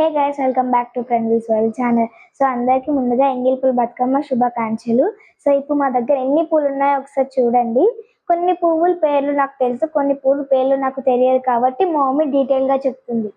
Hey guys, welcome back to Pranavi's world channel. So అందరికీ ముందుగా ఎంగిల్ పూల బతుకమ్మ శుభాకాంక్షలు. సో ఇప్పుడు మా దగ్గర ఎన్ని పూలు ఉన్నాయో ఒకసారి చూడండి. కొన్ని పువ్వుల పేర్లు నాకు తెలుసు, కొన్ని పూల పేర్లు నాకు తెలియదు, కాబట్టి మా మమ్మీ డీటెయిల్ గా చెప్తుంది.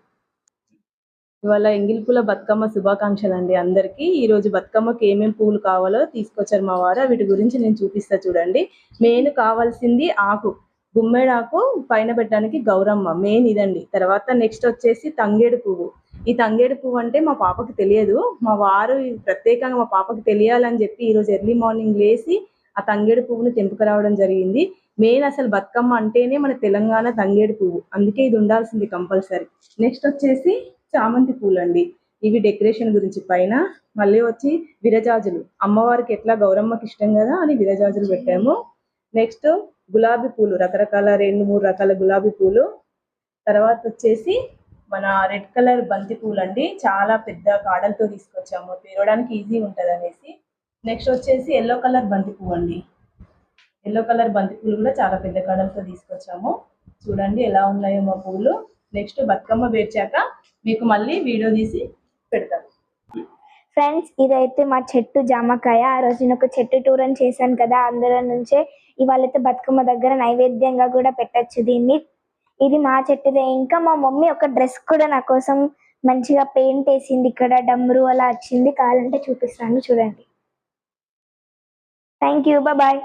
ఇవాళ ఎంగిల్ పూల బతుకమ్మ శుభాకాంక్షలు అండి అందరికీ. ఈ రోజు బతుకమ్మకి ఏమేమి పూలు కావాలో తీసుకొచ్చారు మా వారు. వీటి గురించి నేను చూపిస్తా చూడండి. మెయిన్ కావాల్సింది ఆకు, గుమ్మేడాకు పైన పెట్టడానికి గౌరమ్మ మెయిన్ ఇదండి. తర్వాత నెక్స్ట్ వచ్చేసి తంగేడు పువ్వు. ఈ తంగేడు పువ్వు అంటే మా పాపకి తెలియదు, మా వారు ప్రత్యేకంగా మా పాపకి తెలియాలని చెప్పి ఈరోజు ఎర్లీ మార్నింగ్ లేచి ఆ తంగేడు పువ్వుని తెంపుకురావడం జరిగింది. మెయిన్ అసలు బతుకమ్మ అంటేనే మన తెలంగాణ తంగేడు పువ్వు, అందుకే ఇది ఉండాల్సింది కంపల్సరీ. నెక్స్ట్ వచ్చేసి చామంతి పూలు అండి. ఇవి డెకరేషన్ గురించి. పైన మళ్ళీ వచ్చి విరజాజులు, అమ్మవారికి ఎట్లా గౌరమ్మకి ఇష్టం కదా అని విరజాజులు పెట్టాము. నెక్స్ట్ గులాబీ పూలు, రకరకాల 2-3 రకాల గులాబీ పూలు. తర్వాత వచ్చేసి మన రెడ్ కలర్ బంతి పూలు అండి, చాలా పెద్ద కాడలతో తీసుకొచ్చాము, పేరడానికి ఈజీ ఉంటుంది అనేసి. నెక్స్ట్ వచ్చేసి ఎల్లో కలర్ బంతి పువ్వు అండి. ఎల్లో కలర్ బంతి పూలు కూడా చాలా పెద్ద కాడలతో తీసుకొచ్చాము. చూడండి ఎలా ఉన్నాయో మా పూలు. నెక్స్ట్ బతుకమ్మ పేర్చాక మీకు మళ్ళీ వీడియో తీసి పెడతాను. ఫ్రెండ్స్, ఇదైతే మా చెట్టు జామకాయ. ఆ రోజు నేను ఒక చెట్టు టూర్ అని చేశాను కదా, అందులో నుంచే ఇవాళైతే బతుకమ్మ దగ్గర నైవేద్యంగా కూడా పెట్టచ్చు దీన్ని. ఇది మా చెట్టుదే. ఇంకా మా మమ్మీ ఒక డ్రెస్ కూడా నా కోసం మంచిగా పెయింట్ వేసింది, ఇక్కడ డమ్రు అలా వచ్చింది, కావాలంటే చూపిస్తాను చూడండి. Thank you, bye.